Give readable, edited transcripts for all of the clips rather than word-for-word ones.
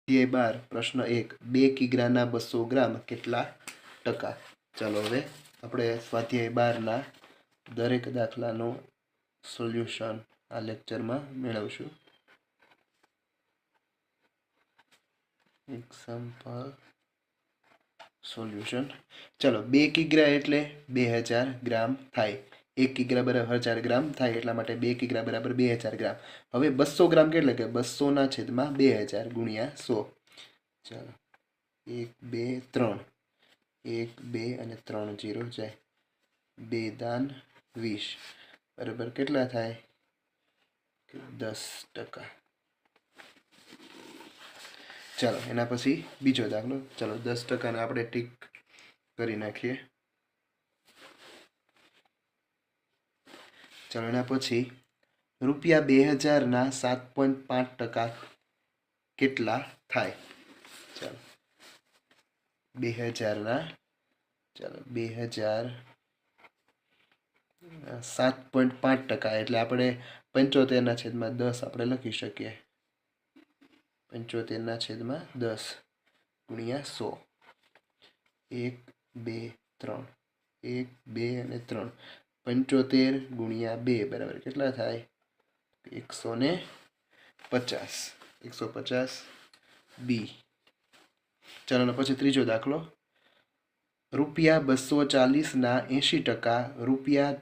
સ્વાધ્યાય 12 પ્રશ્ન 1 2 કિગ્રાના 200 ગ્રામ કેટલા ટકા? ચાલો હવે આપણે સ્વાધ્યાય 12ના દરેક દાખલાનું સોલ્યુશન આ લેક્ચરમાં મેળવશું. Example solution. ચાલો 2 કિગ્રા એટલે 2000 ગ્રામ થાય. 1 કિગ્રા બરાબર 1000 ગ્રામ થાય, એટલા માટે 2 કિગ્રા બરાબર 2000 ગ્રામ. હવે 200 ગ્રામ કેટલે કે 200 ના છેદમાં 2000 ગુણ્યા 100. ચાલો 1 2 3 1 2 અને 3 0 જાય. 2 દાન 20 બરાબર કેટલા થાય? 10%. ચાલો એના પછી બીજો દાખલો. ચાલો 10% ને આપણે ટીક કરી નાખીએ. ચાલો એના પછી રૂપિયા 2000 ના 7.5% કેટલા થાય? ચાલો 2000 ના 7.5% એટલે આપણે 75 ના છેદમાં 10 આપણે લખી શકીએ. 75 ના છેદમાં 10 ગુણ્યા 100. 1 2 3 1 2 અને 3 75 ગુણ્યા 2 બરાબર કેટલા થાય? 150 બી. ચાલો પછી ત્રીજો દાખલો. રૂપિયા 240 ના 80% રૂપિયા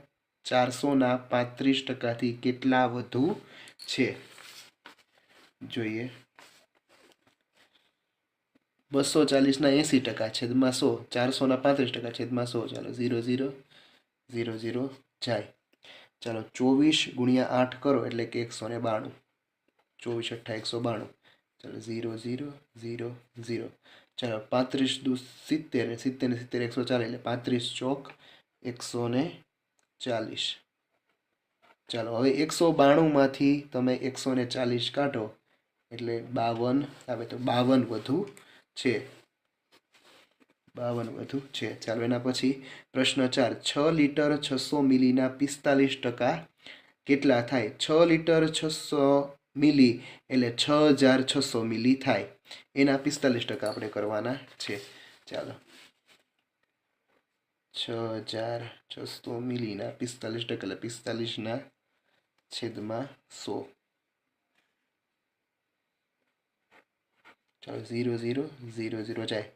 400 ના 35% થી કેટલા વધુ છે? જોઈએ 240 ના 80% છેદમાં 100, 400 ના 35% છેદમાં 100. ચાલો 0 0 0 0 જાય. ચાલો 24 ગુણ્યા 8 કરો એટલે કે 192. 24 8 192. ચાલો 0 0 0 0. ચાલો 35 દુ 70 ને 70 ને 70 140 એટલે 35 ચોક 140. ચાલો હવે 192 માંથી તમે 140 કાઢો એટલે 52 આવે, તો 52 વધુ છે. 52 વધુ છે. ચાલો એના પછી પ્રશ્ન 4 6 લીટર 600 મિલીના 45% કેટલા થાય? 6 લીટર 600 મિલી એટલે 6600 મિલી થાય. એના 45% આપણે કરવાના છે. ચાલો 6600 મિલીના 45% એટલે 45 ના છેદમાં 100. ચાલો 0 0 0 0 જાય.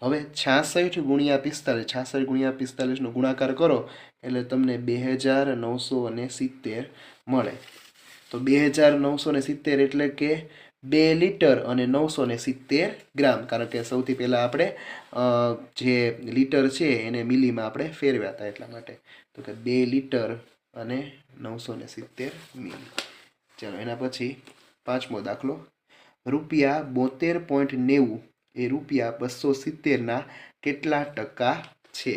હવે 66 ગુણ્યા 45, 66 ગુણ્યા 45 નો ગુણાકાર કરો એટલે તમને 2970 મળે. તો 2970 એટલે કે 2 લીટર અને 970 ગ્રામ. કારણ કે સૌથી પહેલાં આપણે જે લીટર છે એને મિલીમાં આપણે ફેરવ્યા હતા એટલા માટે. તો કે 2 લીટર અને 970 મિલી. ચાલો એના પછી પાંચમો દાખલો. રૂપિયા 72.90 એ રૂપિયા 270 ના કેટલા ટકા છે?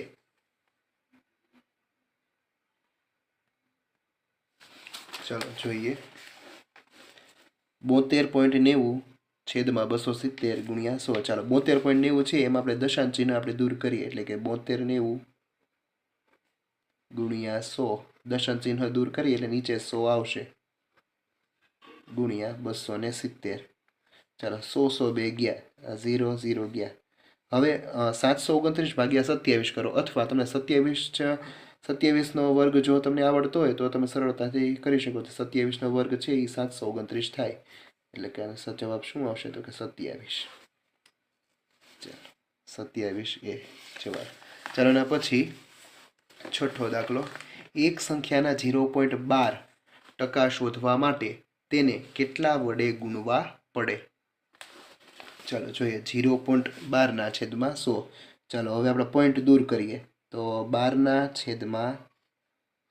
ચાલો જોઈએ 72.90 છેદમાં 270 ગુણ્યા 100. ચાલો 72.90 છે એમાં આપણે દશાંશ ચિહ્ન આપણે દૂર કરીએ એટલે કે 72.90 ગુણ્યા 100. દશાંશ ચિહ્ન દૂર કરીએ એટલે નીચે 100 આવશે ગુણ્યા 270. ચાલો 100 2 ગયા, 0 0 ગયા. હવે 729 ભાગ્યા 27 કરો, અથવા તમે 27 નો વર્ગ જો તમને આવડતો હોય તો તમે સરળતાથી કરી શકો. 27 નો વર્ગ છે એ 729 થાય. એટલે કે જવાબ શું આવશે? તો કે 27. ચાલો 27 એ જવાબ. ચાલો એના પછી છઠ્ઠો દાખલો. એક સંખ્યાના 0.12% શોધવા માટે તેને કેટલા વડે ગુણવા પડે? ચાલો જોઈએ 0.12 ના છેદમાં 100. ચાલો હવે આપણે પોઈન્ટ દૂર કરીએ તો 12 ના છેદમાં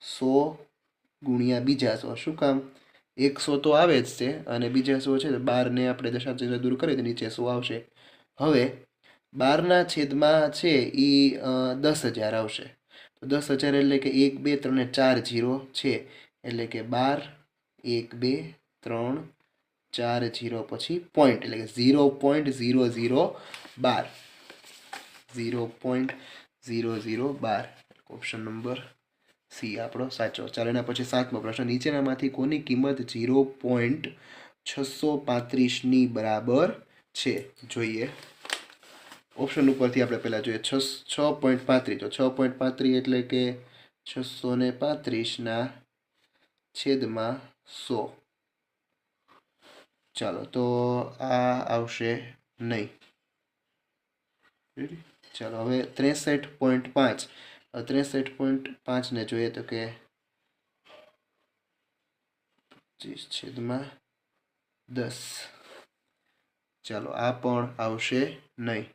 100 ગુણ્યા બીજા 100. શું કામ? 100 તો આવે જ છે અને બીજા 100 છે. 12 ને આપણે દશાંશ ચિહ્ન દૂર કરીએ તો નીચે 100 આવશે. હવે 12 ના છેદમાં છે એ 10,000 આવશે. તો 10,000 એટલે કે 1 2 3 ને 4 0 છે એટલે કે 12 1 2 3 4 0 પછી પોઈન્ટ એટલે કે 0.0012. 0.0012 ઓપ્શન નંબર સી આપણો સાચો. ચાલો એના પછી સાતમો પ્રશ્ન. નીચેનામાંથી કોની કિંમત 0.635 ની બરાબર છે જોઈએ. ઓપ્શન ઉપરથી આપણે પહેલાં જોઈએ 6.35. તો 6.35 એટલે કે 635 છેદમાં 100. ચાલો તો આ આવશે નહીં. ચાલો હવે 63.5. 63.5 ને જોઈએ તો કે 25/10. ચાલો આ પણ આવશે નહીં.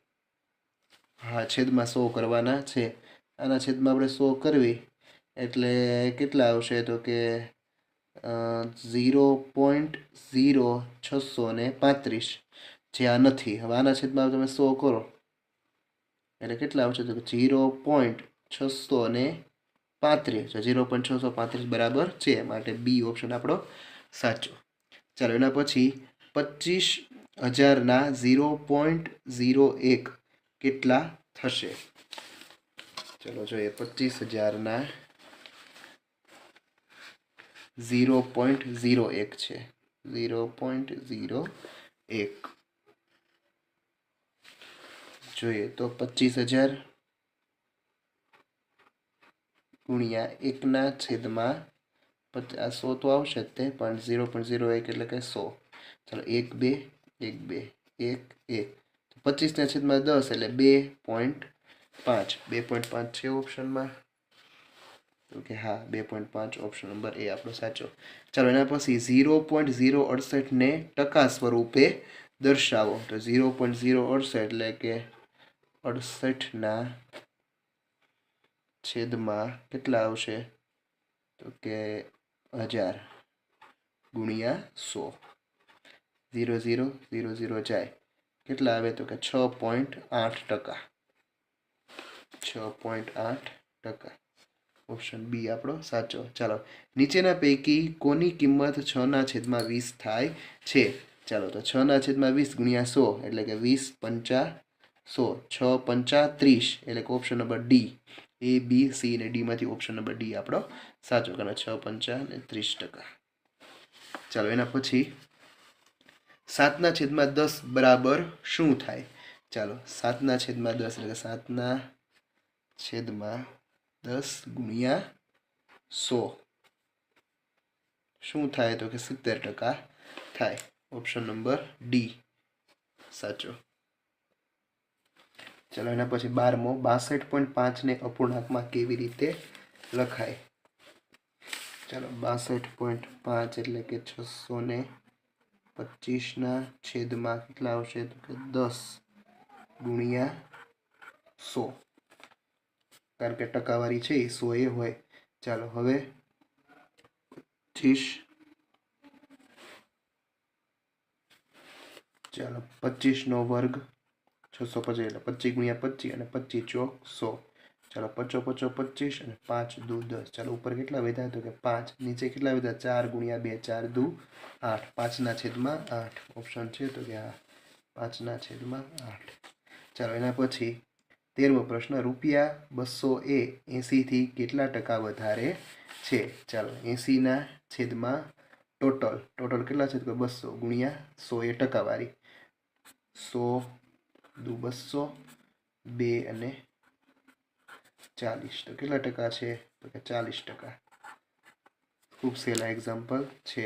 હા, છેદમાં 100 કરવાના છે. આના છેદમાં આપણે 100 કરવી એટલે કેટલા આવશે તો કે 0.0635. જે આ નથી. હવે આના છેદમાં તમે 100 કરો એટલે કેટલા આવશે તો 0.635. 0.635 બરાબર છે, માટે બી ઓપ્શન આપણો સાચો. ચાલો એના પછી 25,000 0.01 કેટલા થશે? ચલો જોઈએ. 25,000 0.01 છે. 0.01 જોઈએ તો 25,000 ગુણ્યા 1 છેદમાં 100 તો આવશે જ તે, પણ 0.01 એટલે કે 100. ચાલો 1 2 1 2 1 1. 25 છેદમાં 10 એટલે 2.5. 2.5 છે ઓપ્શનમાં તો કે હા 2.5 ઓપ્શન નંબર એ આપણો સાચો. ચાલો એના પછી 0.068 ને ટકા સ્વરૂપે દર્શાવો. તો 0.068 એટલે કે 68 છેદમાં કેટલા આવશે તો કે 1000 ગુણ્યા 100. 0 0 0 0 જાય કેટલા આવે તો કે 6.8%. 6.8%. ઓપ્શન બી આપણો સાચો. ચાલો નીચેના પૈકી કોની કિંમત 6/20 થાય છે? ચાલો તો 6/20 ગુણ્યા 100 એટલે કે 20 5 100. 6 5 30 એટલે કે ઓપ્શન નંબર ડી. એ બી સી અને ડી માંથી ઓપ્શન નંબર ડી આપણો સાચો, કારણ 6 5 ને 30%. ચાલો એના પછી 7/10 બરાબર શું થાય? ચાલો 7/10 એટલે કે 7/10 ગુણ્યા 100 શું થાય તો કે 70% થાય. ઓપ્શન નંબર ડી સાચો. ચાલો એના પછી 12મો 62.5 ને અપૂર્ણાંકમાં કેવી રીતે લખાય? ચાલો 62.5 એટલે કે 625 છેદમાં કેટલા આવશે તો કે 10 ગુણ્યા 100, કારણ કે ટકાવારી છે એ 100 એ હોય. ચાલો હવે 25 ચાલો 25 નો વર્ગ 650 એટલે 25 ગુણ્યા 25 અને 25 ચોક 100. ચાલો 5 5 25 અને 5 દુ 10. ચાલો ઉપર કેટલા વધ્યા તો કે 5. નીચે કેટલા વધ્યા 4 ગુણ્યા 2 4 દુ 8. 5/8 ઓપ્શન છે તો કે હા 5/8. ચાલો એના પછી 13મો પ્રશ્ન. રૂપિયા 200 એ 80 થી કેટલા ટકા વધારે છે? ચાલો 80 છેદમાં ટોટલ કેટલા છે તો 200 ગુણ્યા 100 એ ટકાવારી. 100 દુ 200 2 અને 40 તો કેટલા ટકા છે તો કે 40%. ખૂબ સહેલા એક્ઝામ્પલ છે.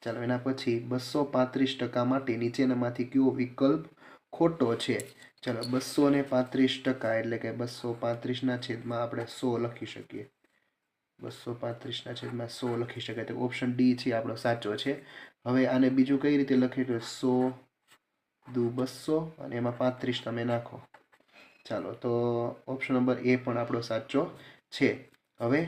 ચાલો એના પછી 235% માટે નીચેનામાંથી કયો વિકલ્પ ખોટો છે? ચાલો 235% એટલે કે 235 છેદમાં આપણે 100 લખી શકીએ. 235 છેદમાં 100 લખી શકાય તો ઓપ્શન ડી છે આપણો સાચો છે. હવે આને બીજું કઈ રીતે લખીએ તો 100 દુ 200 અને એમાં 35 તમે નાખો. ચાલો તો ઓપ્શન નંબર એ પણ આપણો સાચો છે. હવે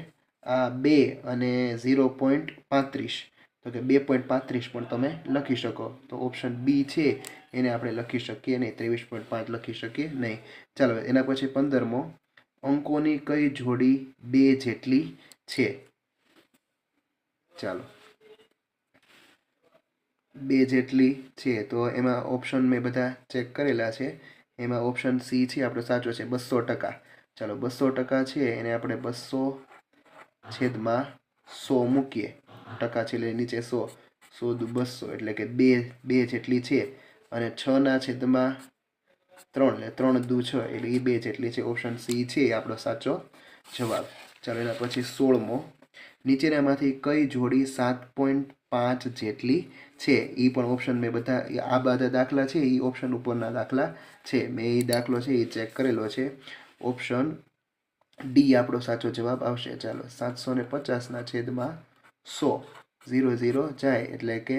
આ 2 અને 0.35 તો કે 2.35 પણ તમે લખી શકો. તો ઓપ્શન બી છે એને આપણે લખી શકીએ નહીં. 23.5 લખી શકીએ નહીં. ચાલો એના પછી 15મો. અંકોની કઈ જોડી 2 જેટલી છે? ચાલો 2 જેટલી છે તો એમાં ઓપ્શન મેં બધા ચેક કરેલા છે. એમાં ઓપ્શન સી છે આપણો સાચો છે 200%. ચાલો 200% છે એને આપણે 200 છેદમાં 100 મૂકીએ. ટકા છે એટલે નીચે 100 100 દુ 200 એટલે કે 2 જેટલી છે. અને 6/3 એટલે 3 દુ 6 એટલે એ 2 જેટલી છે. ઓપ્શન સી છે એ આપણો સાચો જવાબ. ચાલો એના પછી 16મો, નીચેનામાંથી કઈ જોડી 7.5 જેટલી છે? એ પણ ઓપ્શન મેં બધા આ બધા દાખલા છે એ ઓપ્શન ઉપરના દાખલા છે. મેં એ દાખલો છે એ ચેક કરેલો છે. ઓપ્શન ડી આપણો સાચો જવાબ આવશે. ચાલો 750/100 0 0 જાય એટલે કે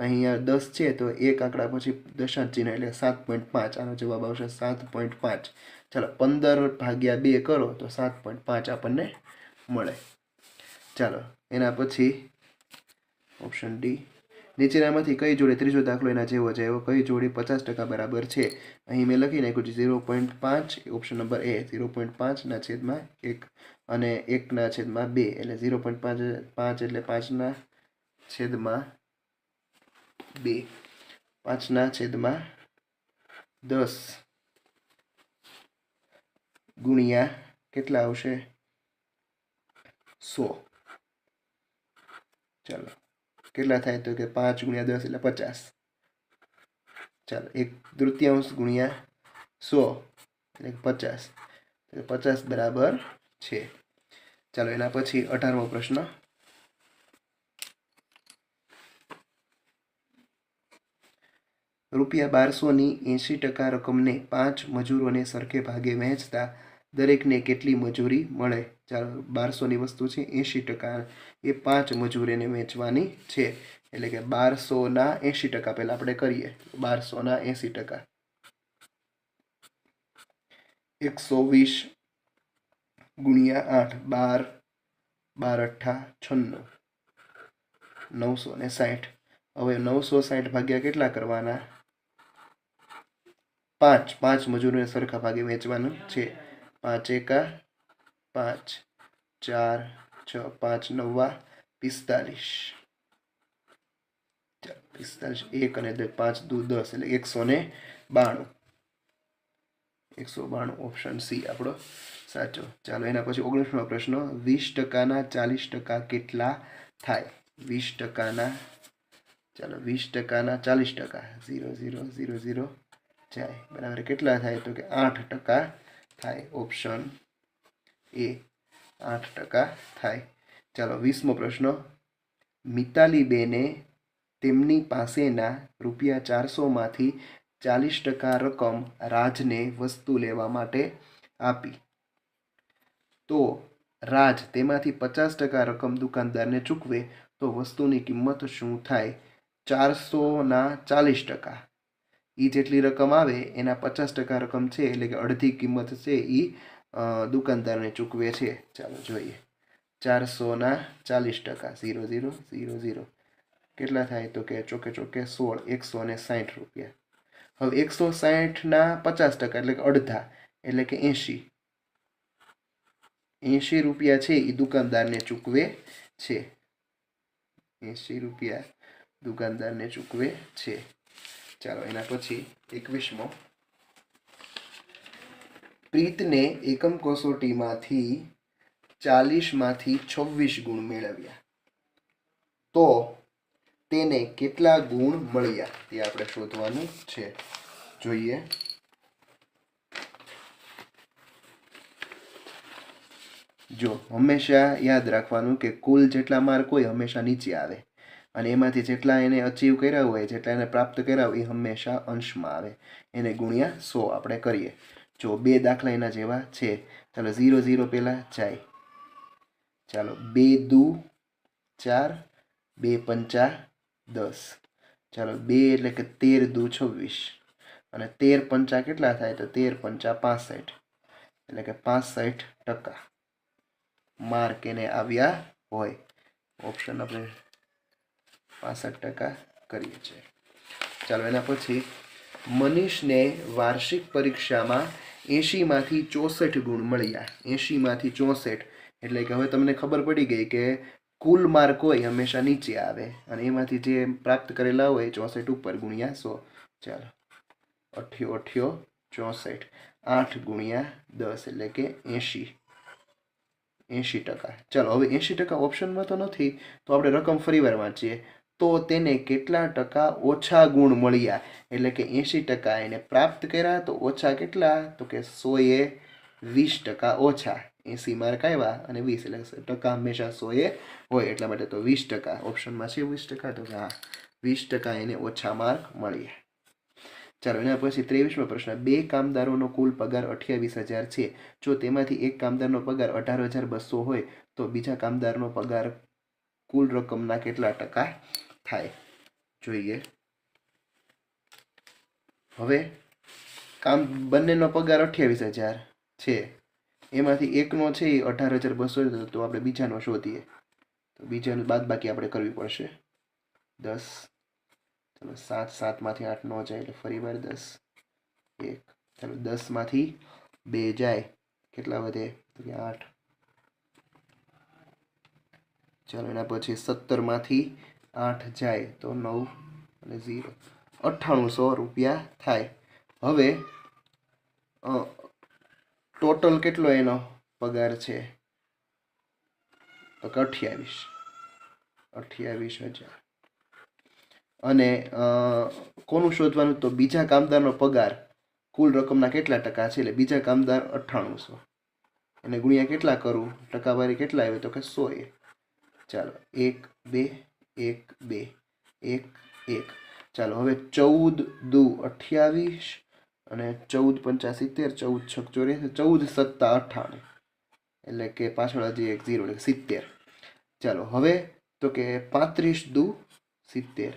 અહીંયા 10 છે તો એક આંકડા પછી દશાંશ ચિહ્ન એટલે 7.5. આનો જવાબ આવશે 7.5. ચાલો 15/2 કરો તો 7.5 આપણને મળે. ચાલો એના પછી ઓપ્શન ડી, નીચેનામાંથી કઈ જોડી, ત્રીજો દાખલો એના જેવો છે, એવો કઈ જોડી 50% બરાબર છે? અહીં મેં લખી નાખ્યું છે 0.5. ઓપ્શન નંબર એ 0.5/1 અને 1/2 એટલે 0.5 એટલે 5/2 5/10 ગુણ્યા કેટલા આવશે? 100. ચાલો કેટલા થાય તો કે 5 × 10 એટલે 50. ચાલો 1/3 ગુણ્યા 100 એટલે 50. 50 બરાબર છે. ચાલો એના પછી 18મો પ્રશ્ન, ₹1200ની 80% રકમને 5 મજૂરોને સરખે ભાગે વહેંચતા દરેકને કેટલી મજૂરી મળે? ચાલો 1200ની વસ્તુ છે, 80% એ 5 મજૂરીને વહેંચવાની છે. એટલે કે 1200ના 80% પહેલાં આપણે કરીએ. 1200ના 80% 120 ગુણ્યા 8 12 12 8 96 960. હવે 960 ભાગ્યા કેટલા કરવાના? 5 મજૂરોને સરખા ભાગે વહેંચવાનું છે. 5 એકા 5 4 6 5 9 45. 1 અને 5 દુ 10 એટલે 192. 192 ઓપ્શન સી આપણો સાચો. ચાલો એના પછી 19મો પ્રશ્ન, 20%ના 40% કેટલા થાય? 20%ના, ચાલો 20%ના 40% 0 0 0 0 જાય બરાબર કેટલા થાય તો કે 8% થાય. ઓપ્શન એ 8% થાય. ચાલો 20મો પ્રશ્ન, મિતાલીબેને તેમની પાસેના ₹400માંથી 40% રકમ રાજને વસ્તુ લેવા માટે આપી, તો રાજ તેમાંથી 50% રકમ દુકાનદારને ચૂકવે તો વસ્તુની કિંમત શું થાય? 400ના 40%, એ જેટલી રકમ આવે એના 50% રકમ છે એટલે કે અડધી કિંમત છે એ દુકાનદારને ચૂકવે છે. ચાલો જોઈએ. 400ના 40% 0 0 0 0 કેટલા થાય તો કે ચોકે ચોકે 16 160 રૂપિયા. હવે 160ના 50% એટલે કે અડધા એટલે કે 80 રૂપિયા છે એ દુકાનદારને ચૂકવે છે. 80 રૂપિયા દુકાનદારને ચૂકવે છે. ચાલો એના પછી 21મો, પ્રીતને એકમ કસોટીમાંથી 40માંથી 26 ગુણ મેળવ્યા, તો તેને કેટલા ગુણ મળ્યા તે આપણે શોધવાનું છે. જોઈએ. જો હંમેશા યાદ રાખવાનું કે કુલ જેટલા માર્ક હોય હંમેશા નીચે આવે અને એમાંથી જેટલા એને અચીવ કર્યા હોય, જેટલા એને પ્રાપ્ત કર્યા હોય એ હંમેશા અંશમાં આવે. એને ગુણ્યા 100 આપણે કરીએ. જો 2 દાખલા એના જેવા છે. ચાલો 0 0 પહેલાં જાય. ચાલો 2 દુ 4 2 પંચા 10. ચાલો 2 એટલે કે 13 દુ 26 અને 13 પંચા કેટલા થાય તો 13 પંચા 65 એટલે કે 65% માર્ક એને આવ્યા હોય. ઓપ્શન આપણે 65% કરીએ છીએ. ચાલો એના પછી મનીષને વાર્ષિક પરીક્ષામાં 80માંથી 64 ગુણ મળ્યા. 80માંથી 64 એટલે કે હવે તમને ખબર પડી ગઈ કે કુલ માર્ક હોય હંમેશા નીચે આવે અને એમાંથી જે પ્રાપ્ત કરેલા હોય 64 ઉપર ગુણ્યા 100. ચાલો 88 64 8 ગુણ્યા 10 એટલે કે 80%. ચાલો હવે 80% ઓપ્શનમાં તો નથી તો આપણે રકમ ફરીવાર વાંચીએ. તો તેને કેટલા ટકા ઓછા ગુણ મળ્યા, એટલે કે 80% એને પ્રાપ્ત કર્યા તો ઓછા કેટલા, તો કે 100એ 20% ઓછા. 80 માર્ક આવ્યા અને 20 એટલે ટકા હંમેશા 100એ હોય, એટલા માટે તો 20%. ઓપ્શનમાં છે 20%, તો હા 20% એને ઓછા માર્ક મળ્યા. ચાલો એના પછી 23મો પ્રશ્ન. બે કામદારોનો કુલ પગાર 28,000 છે. જો તેમાંથી એક કામદારનો પગાર 18,200 હોય તો બીજા કામદારનો પગાર કુલ રકમના કેટલા ટકા થાય? જોઈએ. હવે બંનેનો પગાર 28,000 છે, એમાંથી એકનો છે એ 18,200, તો આપણે બીજાનો શોધીએ. તો બીજાનું બાદબાકી આપણે કરવી પડશે. 10, ચાલો 7, 7માંથી 8 ન જાય એટલે ફરી વાર 10, 1, ચાલો 10માંથી 2 જાય, કેટલા વધે, તો કે 8. ચાલો એના પછી 17માંથી 8 જાય તો 9 અને 0, 9800 રૂપિયા થાય. હવે ટોટલ કેટલો એનો પગાર છે, તો કે 28,000. અને કોનું શોધવાનું, તો બીજા કામદારનો પગાર કુલ રકમના કેટલા ટકા છે, એટલે બીજા કામદાર 9800 એને ગુણ્યા કેટલા કરું, ટકાવારી કેટલા આવે, તો કે 100. ચાલો 1 2 1 2 1 1. ચાલો હવે 14 દુ 28 અને 14 પંચા 70, 14 છક 84, 14 સત્તા 98, એટલે કે પાછળ હજી એક 0 એટલે 70. ચાલો હવે તો કે 35 દુ 70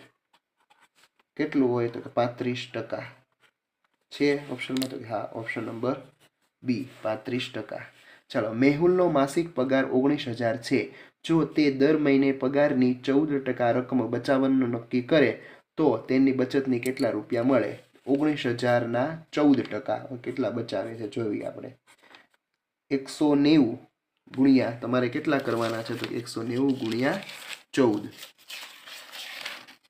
કેટલું હોય, તો કે 35% છે ઓપ્શનમાં, તો કે હા ઓપ્શન નંબર બી 35%. ચાલો મેહુલનો માસિક પગાર 19,000 છે. જો તે દર મહિને પગારની 14% રકમ બચાવવાનું નક્કી કરે તો તેની બચતની કેટલા રૂપિયા મળે? 19,000ના 14% કેટલા બચાવે છે જોઈએ આપણે. 190 ગુણ્યા તમારે કેટલા કરવાના છે, તો 190 ગુણ્યા 14.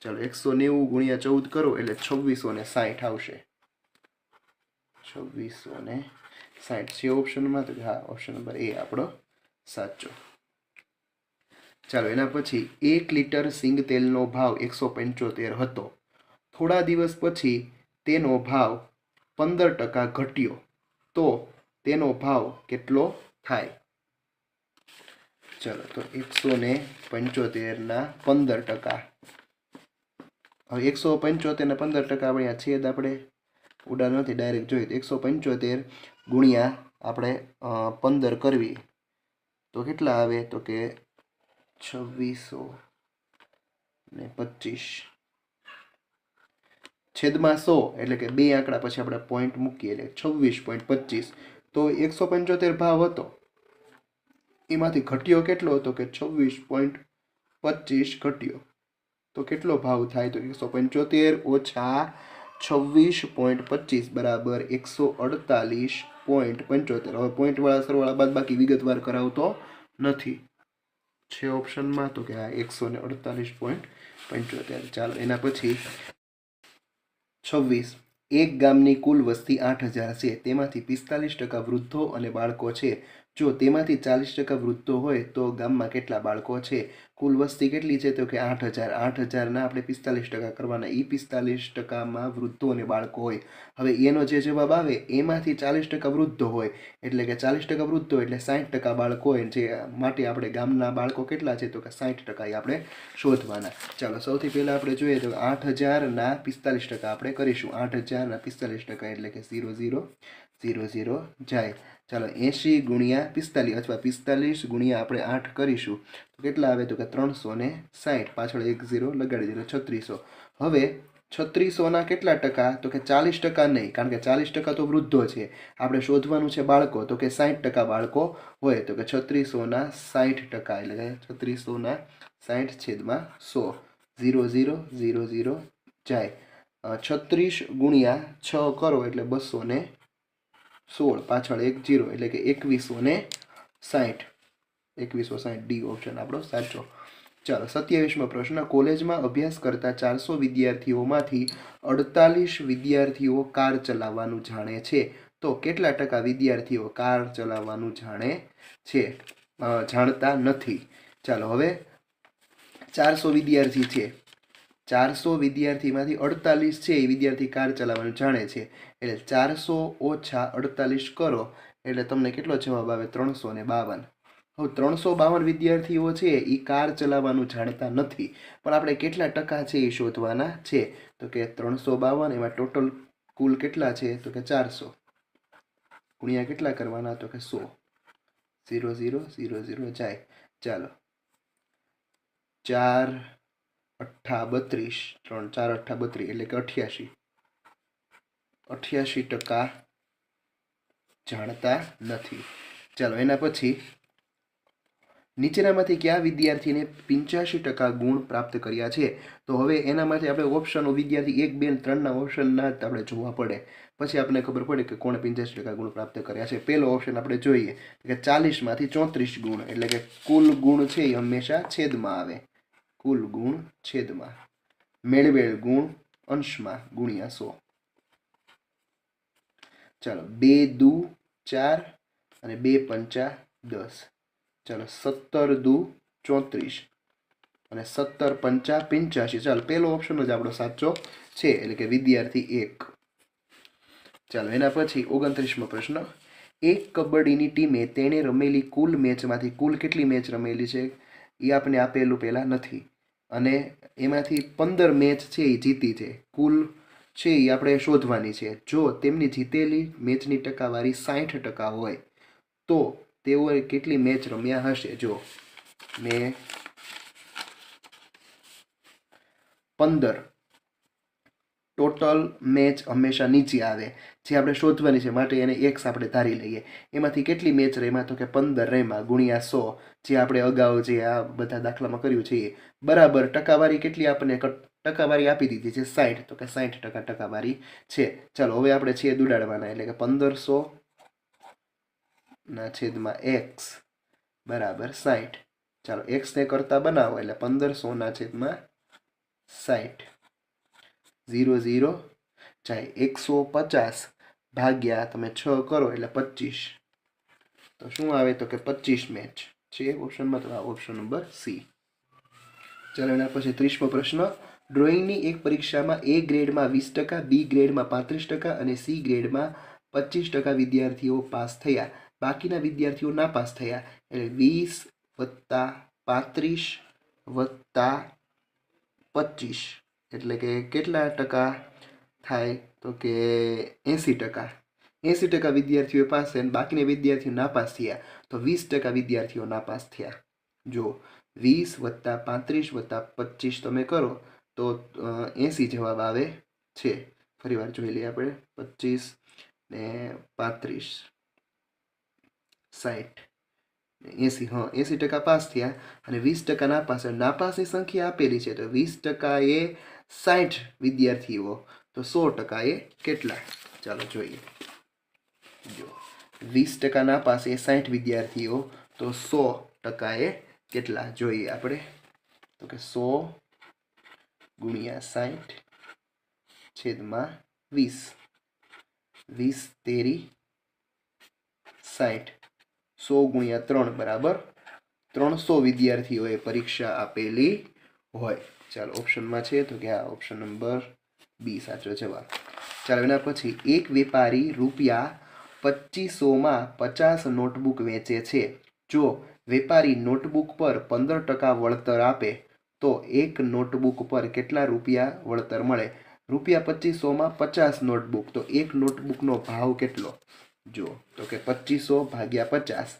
ચાલો 190 ગુણ્યા 14 કરો એટલે 2660 આવશે. 2660 છે ઓપ્શનમાં, તો હા ઓપ્શન નંબર એ આપણો સાચો. ચાલો એના પછી 1 લીટર સિંગ તેલનો ભાવ 175 હતો. થોડા દિવસ પછી તેનો ભાવ 15% ઘટ્યો તો તેનો ભાવ કેટલો થાય? ચાલો તો 175ના 15%. હવે 175 ને 15% આપણે છેદ આપણે ઉડા નથી, ડાયરેક્ટ જોઈએ તો 175 ગુણ્યા આપણે 15 કરવી તો કેટલા આવે, તો કે 2625 છેદમાં 100, એટલે કે બે આંકડા પછી આપણે પોઈન્ટ મૂકીએ એટલે 26.25. તો 175 ભાવ હતો, એમાંથી ઘટ્યો કેટલો હતો, કે 26.25 ઘટ્યો તો કેટલો ભાવ થાય, તો 175 ઓછા 26.25 બરાબર 148.75. હવે પોઈન્ટવાળા સરવાળા બાદ બાકી વિગતવાર કરાવતો નથી, છે ઓપ્શનમાં, તો કે આ 148.75. ચાલો એના પછી 26. એક ગામની કુલ વસ્તી 8,000 છે, તેમાંથી 45% વૃદ્ધો અને બાળકો છે. જો તેમાંથી 40% વૃદ્ધો હોય તો ગામમાં કેટલા બાળકો છે? કુલ વસ્તી કેટલી છે, તો કે 8,000. 8,000ના આપણે 45% કરવાના, એ 45%માં વૃદ્ધો અને બાળકો હોય. હવે એનો જે જવાબ આવે એમાંથી 40% વૃદ્ધો હોય, એટલે કે 40% વૃદ્ધો એટલે 60% બાળકો હોય, જે માટે આપણે ગામના બાળકો કેટલા છે, તો કે 60% આપણે શોધવાના. ચાલો સૌથી પહેલાં આપણે જોઈએ તો 8,000ના 45% આપણે કરીશું. 8,000ના 45% એટલે કે 0 0 0 0 જાય. ચાલો 80 ગુણ્યા 45 અથવા 45 ગુણ્યા આપણે 8 કરીશું તો કેટલા આવે, તો કે 360, પાછળ 1 0 લગાડી દીધો 3600. હવે 3600ના કેટલા ટકા, તો કે 40% નહીં, કારણ કે 40% તો વૃદ્ધો છે, આપણે શોધવાનું છે બાળકો, તો કે 60% બાળકો હોય, તો કે 3600ના 60%, એટલે કે 3600ના 60 છેદમાં 100, 0 0 0 0 જાય. 36 ગુણ્યા 6 કરો એટલે 216, પાછળ 1 0 એટલે કે 2160. 2160 ડી ઓપ્શન આપણો સાચો. ચાલો 27મો પ્રશ્ન. કોલેજમાં અભ્યાસ કરતા 400 વિદ્યાર્થીઓમાંથી 48 વિદ્યાર્થીઓ કાર ચલાવવાનું જાણે છે, તો કેટલા ટકા વિદ્યાર્થીઓ કાર ચલાવવાનું જાણતા નથી? ચાલો હવે 400 વિદ્યાર્થી છે, 400 વિદ્યાર્થીમાંથી 48 છે એ વિદ્યાર્થી કાર ચલાવવાનું જાણે છે, એટલે 400 ઓછા 48 કરો એટલે તમને કેટલો જવાબ આવે? 352. હવે 352 વિદ્યાર્થીઓ છે એ કાર ચલાવવાનું જાણતા નથી, પણ આપણે કેટલા ટકા છે એ શોધવાના છે. તો કે 352 એમાં ટોટલ કુલ કેટલા છે? તો કે 400 ગુણ્યા કેટલા કરવાના? તો કે 100. 0 0 0 0 જાય. ચાલો 4 અઠ્ઠા 32, 3 4 અઠ્ઠા 32 એટલે કે 88% જાણતા નથી. ચાલો એના પછી નીચેનામાંથી કયા વિદ્યાર્થીને 85% ગુણ પ્રાપ્ત કર્યા છે? તો હવે એના માટે આપણે ઓપ્શનો વિદ્યાર્થી 1 2 અને 3ના ઓપ્શનના જ આપણે જોવા પડે, પછી આપણને ખબર પડે કે કોણે 85% ગુણ પ્રાપ્ત કર્યા છે. પહેલો ઓપ્શન આપણે જોઈએ કે 40માંથી 34 ગુણ, એટલે કે કુલ ગુણ છે એ હંમેશા છેદમાં આવે. કુલ ગુણ છેદમાં, મેળવેલ ગુણ અંશમાં ગુણ્યા 100. ચાલો 2 દુ 4 અને 2 પંચા 10. ચાલો 17 દુ 34 અને 17 પંચા 85. ચાલો પહેલો ઓપ્શન જ આપણો સાચો છે, એટલે કે વિદ્યાર્થી 1. ચાલો એના પછી 29મો પ્રશ્ન. એક કબડ્ડીની ટીમે તેણે રમેલી કુલ મેચમાંથી કુલ કેટલી મેચ રમેલી છે એ આપણે આપેલું પહેલાં નથી, અને એમાંથી 15 મેચ છે એ જીતી છે. કુલ છે એ આપણે શોધવાની છે. જો તેમની જીતેલી મેચની ટકાવારી 60% હોય તો તેઓએ કેટલી મેચ રમ્યા હશે? જો મેં 15 ટોટલ મેચ હંમેશા નીચે આવે, જે આપણે શોધવાની છે, માટે એને એક્સ આપણે ધારી લઈએ. એમાંથી કેટલી મેચ રમ્યા? તો કે 15 રમ્યા ગુણ્યા 100, જે આપણે અગાઉ જે આ બધા દાખલામાં કર્યું છે એ બરાબર. ટકાવારી કેટલી આપણને ટકાવારી આપી દીધી છે? 60. તો કે 60% ટકાવારી છે. ચાલો હવે આપણે છેદ ઉડાડવાના, એટલે કે 1500/x બરાબર 60. ચાલો x ને કરતા બનાવો એટલે 1500/60. 0 0 જાય. 150 ભાગ્યા તમે 6 કરો એટલે 25. તો શું આવે? તો કે 25 મેચ છે ઓપ્શનમાં. તો આ ઓપ્શન નંબર સી. ચાલો એના પછી 30મો પ્રશ્ન. ડ્રોઈંગની એક પરીક્ષામાં એ ગ્રેડમાં 20%, બી ગ્રેડમાં 35% અને સી ગ્રેડમાં 25% વિદ્યાર્થીઓ પાસ થયા, બાકીના વિદ્યાર્થીઓ નાપાસ થયા. એટલે 20 + 35 + 25 એટલે કે કેટલા ટકા થાય? તો કે 80%. 80% વિદ્યાર્થીઓ પાસ થયા અને બાકીના વિદ્યાર્થીઓ નાપાસ થયા, તો 20% વિદ્યાર્થીઓ નાપાસ થયા. જો 20 + 35 + 25 તમે કરો તો 80 જવાબ આવે છે. ફરી વાર જોઈ લઈએ આપણે. 25 ને 35 60 80. હા 80% પાસ થયા અને 20% નાપાસ. નાપાસની સંખ્યા આપેલી છે, તો 20% એ 60 વિદ્યાર્થીઓ, તો 100% એ કેટલા? ચાલો જોઈએ. જો 20% નાપાસ એ 60 વિદ્યાર્થીઓ, તો 100% એ કેટલા? જોઈએ આપણે. તો કે 100 ગુણ્યા 60 છેદમાં 20. 20 તેરી 60. 100 ગુણ્યા 3 બરાબર 300 વિદ્યાર્થીઓએ પરીક્ષા આપેલી હોય. ચાલો ઓપ્શનમાં છે તો કે આ ઓપ્શન નંબર બી સાચો જવાબ. ચાલો એના પછી એક વેપારી રૂપિયા 2500માં 50 નોટબુક વેચે છે. જો વેપારી નોટબુક પર 15% વળતર આપે તો એક નોટબુક પર કેટલા રૂપિયા વળતર મળે? રૂપિયા 2500માં 50 નોટબુક, તો એક નોટબુકનો ભાવ કેટલો? જો તો કે 2500/50.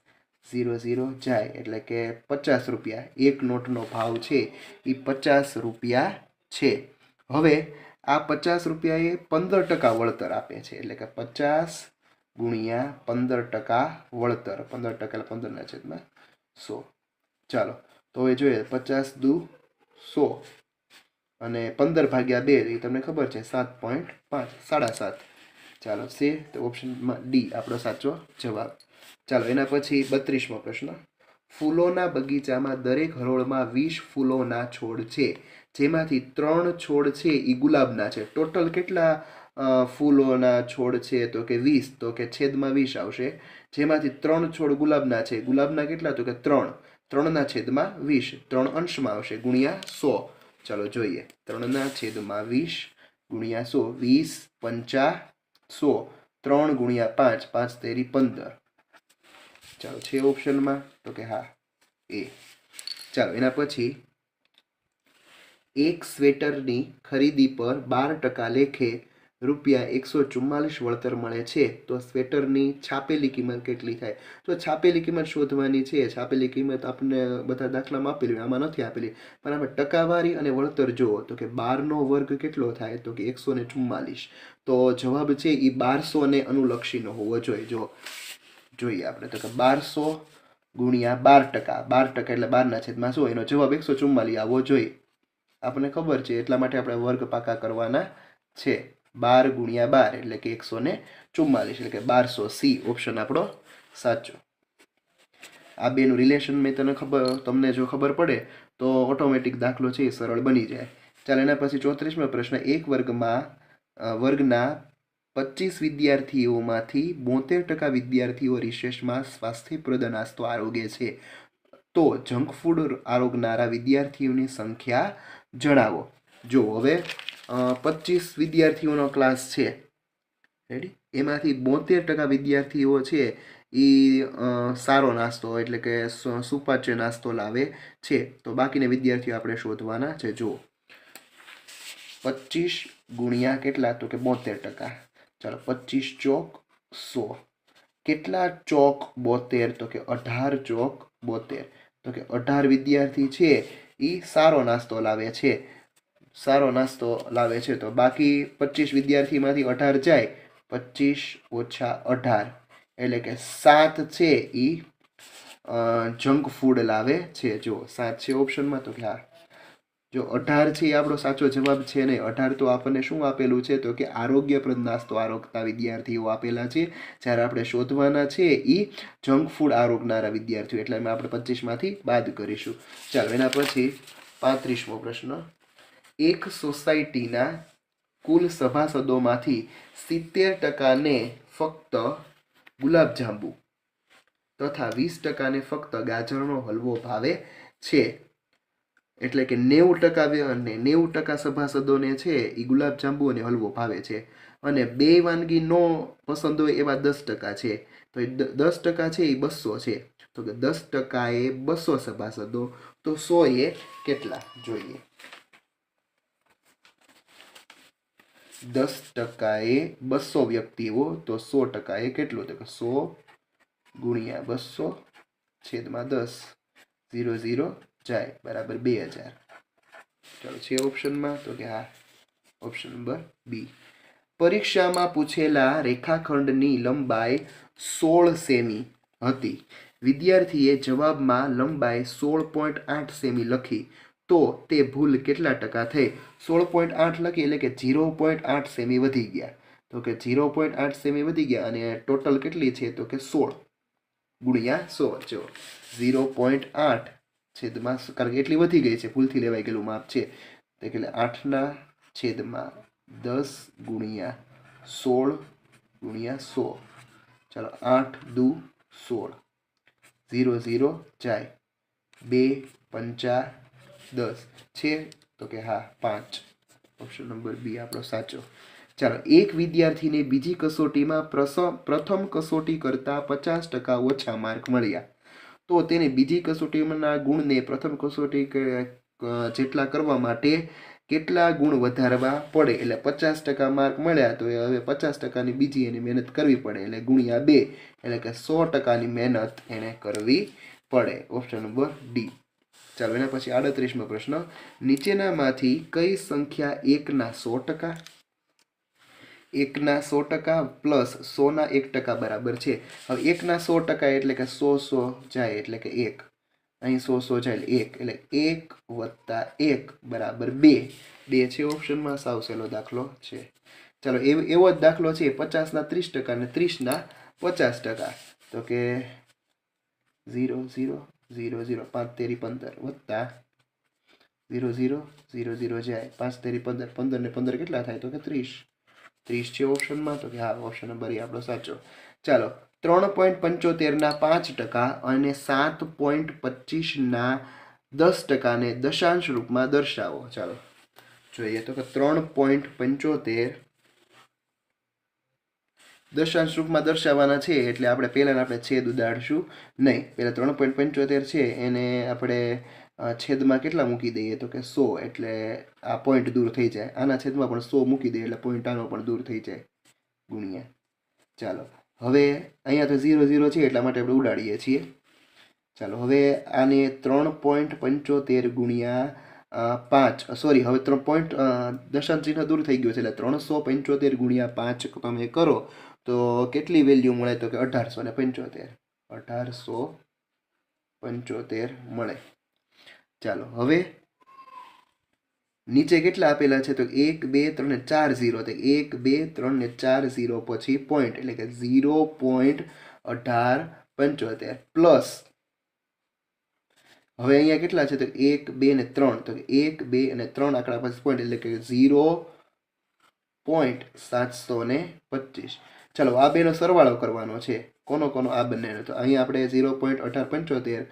0 0 જાય એટલે કે 50 રૂપિયા. એક નોટનો ભાવ છે એ 50 રૂપિયા છે. હવે આ 50 રૂપિયા એ 15% વળતર આપે છે, એટલે કે 50 ગુણ્યા 15% વળતર. 15% એટલે 15/100. ચાલો તો હવે જોઈએ. 50 દુ 100 અને 15/2 એ તમને ખબર છે 7.5 7.5. ચાલો છે તો ઓપ્શનમાં ડી આપણો સાચો જવાબ. ચાલો એના પછી 32મો પ્રશ્ન. ફૂલોના બગીચામાં દરેક હરોળમાં 20 ફૂલોના છોડ છે, જેમાંથી 3 છોડ છે એ ગુલાબના છે. ટોટલ કેટલા ફૂલોના છોડ છે? તો કે 20. તો કે છેદમાં 20 આવશે. જેમાંથી 3 છોડ ગુલાબના છે. ગુલાબના કેટલા? તો કે 3. 3/20. 3 અંશમાં આવશે ગુણ્યા 100. ચાલો જોઈએ 3/20 ગુણ્યા 100 20 પંચા 100 3 ગુણ્યા 5 5 તેરી 15 ચાલો છે ઓપ્શનમાં તો કે હા એ ચાલો એના પછી એક સ્વેટરની ખરીદી પર 12% લેખે ₹144 વળતર મળે છે તો સ્વેટરની છાપેલી કિંમત કેટલી થાય? તો છાપેલી કિંમત શોધવાની છે. છાપેલી કિંમત આપણને બધા દાખલામાં આપેલી હોય, આમાં નથી આપેલી, પણ આપણે ટકાવારી અને વળતર જુઓ તો કે 12નો વર્ગ કેટલો થાય તો કે 144. તો જવાબ છે એ 1200 અનુલક્ષીનો હોવો જોઈએ. જો જોઈએ આપણે તો કે 1200 ગુણ્યા 12%, 12% એટલે 12/100 એનો જવાબ 144 આવવો જોઈએ. આપણને ખબર છે એટલા માટે આપણે વર્ગ પાકા કરવાના છે. 12 ગુણ્યા 12 એટલે કે 144 એટલે કે 1200. સી ઓપ્શન આપણો સાચો. આ બેનું રિલેશન મેં તમને જો ખબર પડે તો ઓટોમેટિક દાખલો છે એ સરળ બની જાય. ચાલો એના પછી 34મો પ્રશ્ન. એક વર્ગના 25 વિદ્યાર્થીઓમાંથી 72% વિદ્યાર્થીઓ રિસેસમાં સ્વાસ્થ્યપ્રદ નાસ્તો આરોગે છે. તો જંક ફૂડ આરોગનારા વિદ્યાર્થીઓની સંખ્યા જણાવો. જો હવે 25 વિદ્યાર્થીઓનો ક્લાસ છે, રેડી, એમાંથી 72% વિદ્યાર્થીઓ છે એ સારો નાસ્તો એટલે કે સુપાચ્ય નાસ્તો લાવે છે. તો બાકીના વિદ્યાર્થીઓ આપણે શોધવાના છે. જો 25 ગુણ્યા કેટલા તો કે 72%. ચાલો 25 ચોક 100. કેટલા ચોક 72 તો કે 18 ચોક 72. તો કે 18 વિદ્યાર્થી છે એ સારો નાસ્તો લાવે છે. સારો નાસ્તો લાવે છે તો બાકી 25 વિદ્યાર્થીમાંથી 18 જાય, 25 ઓછા 18 એટલે કે 7 છે એ જંક ફૂડ લાવે છે. જો 7 છે ઓપ્શનમાં તો કે હા. જો 18 છે એ આપણો સાચો જવાબ છે નહીં. 18 તો આપણને શું આપેલું છે તો કે આરોગ્યપ્રદ નાસ્તો આરોગતા વિદ્યાર્થીઓ આપેલા છે. જ્યારે આપણે શોધવાના છે એ જંક ફૂડ આરોગનારા વિદ્યાર્થીઓ, એટલે આપણે 25માંથી બાદ કરીશું. ચાલો એના પછી 35મો પ્રશ્ન. એક સોસાયટીના કુલ સભાસદોમાંથી 70%ને ફક્ત ગુલાબજાંબુ તથા 20%ને ફક્ત ગાજરનો હલવો ભાવે છે. એટલે કે 90% સભાસદોને છે એ ગુલાબજાંબુ અને હલવો ભાવે છે, અને બે વાનગી નો પસંદ હોય એવા 10% છે. તો 10% છે એ 200 છે. તો કે 10% એ 200 સભાસદો, તો 100 એ કેટલા જોઈએ? 10% એ 200 વ્યક્તિઓ, તો 100% એ કેટલું? તો કે 100 ગુણ્યા 200 છેદમાં 10, 0 0 જાય બરાબર 2000. ચાલો છે ઓપ્શનમાં તો કે હા ઓપ્શન નંબર બી. પરીક્ષામાં પૂછેલા રેખાખંડની લંબાઈ 16 સેમી હતી. વિદ્યાર્થીએ જવાબમાં લંબાઈ 16.8 સેમી લખી, તો તે ભૂલ કેટલા ટકા થઈ? 16.8 લખી એટલે કે 0.8 સેમી વધી ગયા. તો કે 0.8 સેમી વધી ગયા અને ટોટલ કેટલી છે તો કે 16 ગુણ્યા 100. જો 0.8 છેદમાં, કારણ કે એટલી વધી ગઈ છે, ભૂલથી લેવાઈ ગયેલું માપ છે, એટલે 8/10 ગુણ્યા 16 ગુણ્યા 100. ચાલો 8 દુ 16, 0 0 જાય, 2 પંચા 10 છે તો કે હા 5. ઓપ્શન નંબર બી આપણો સાચો. ચાલો એક વિદ્યાર્થીને બીજી કસોટીમાં પ્રથમ કસોટી કરતાં 50% ઓછા માર્ક મળ્યા, તો તેને બીજી કસોટીના ગુણને પ્રથમ કસોટી જેટલા કરવા માટે કેટલા ગુણ વધારવા પડે? એટલે 50% માર્ક મળ્યા તો હવે 50%ની બીજી એની મહેનત કરવી પડે, એટલે ગુણ્યા 2 એટલે કે 100%ની મહેનત એને કરવી પડે. Option number D. ચાલો એના પછી 38મો પ્રશ્ન. નીચેનામાંથી કઈ સંખ્યા 1ના 100%, 1ના 100% પ્લસ 100ના 1% બરાબર છે? હવે 1ના 100% એટલે કે 100 જાય એટલે કે 1, અહીં 100 જાય એટલે 1, એટલે 1 + 1 બરાબર 2. 2 છે ઓપ્શનમાં, સાવ સહેલો દાખલો છે. ચાલો એવો જ દાખલો છે 50ના 30% અને 30ના 50%. તો કે 0 0 0 0 5 તેરી 15 વત્તા 0 0 0 0 જાય, 5 તેરી 15, 15 ને 15 કેટલા થાય તો કે 30. 30 છે ઓપ્શનમાં તો કે હા ઓપ્શન નંબર એ આપણો સાચો. ચાલો 3.75ના 5% અને 7.25ના 10%ને દશાંશ રૂપમાં દર્શાવો. ચાલો જોઈએ તો કે 3.75 દશાંશ રૂપમાં દર્શાવવાના છે એટલે આપણે પહેલાં આપણે છેદ ઉડાડશું નહીં. પહેલાં 3.75 છે એને આપણે છેદમાં કેટલા મૂકી દઈએ તો કે 100, એટલે આ પોઈન્ટ દૂર થઈ જાય. આના છેદમાં પણ 100 મૂકી દઈએ એટલે પોઈન્ટ આનો પણ દૂર થઈ જાય ગુણ્યા. ચાલો હવે અહીંયા તો 0 0 છે એટલા માટે આપણે ઉડાડીએ છીએ. ચાલો હવે આને 3.75 ગુણ્યા 5, સોરી હવે 3 પોઈન્ટ દશાંશ ચિહ્ન દૂર થઈ ગયું છે એટલે 375 ગુણ્યા 5 તમે કરો તો કેટલી વેલ્યુ મળે તો કે 1875. 1875 મળે. ચાલો હવે નીચે કેટલા આપેલા છે તો 1 2 3 ને 4 0, તો 1 2 3 ને 4 0 પછી પોઈન્ટ એટલે કે 0.1875 પ્લસ હવે અહીંયા કેટલા છે તો 1 2 ને 3, તો 1 2 અને 3 આંકડા પછી પોઈન્ટ એટલે કે 0.725. ચાલો આ બેનો સરવાળો કરવાનો છે. કોનો કોનો? આ બંનેનો. તો અહીંયા આપણે 0.1875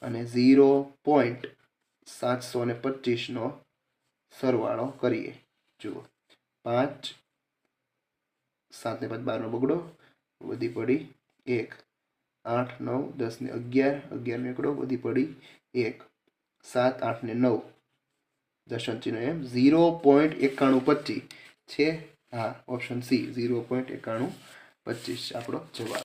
અને 0.725 નો સરવાળો કરીએ. જુઓ 5 7 ને 5 12 નો બગડો વધી પડી 1, 8 9 10 ને 11 11 નો એકડો વધી પડી 1, 7 8 ને 9 દશાંશ ચિહ્ન એમ 0.9125 છે. હા, ઓપ્શન સી 0.9125 આપણો જવાબ.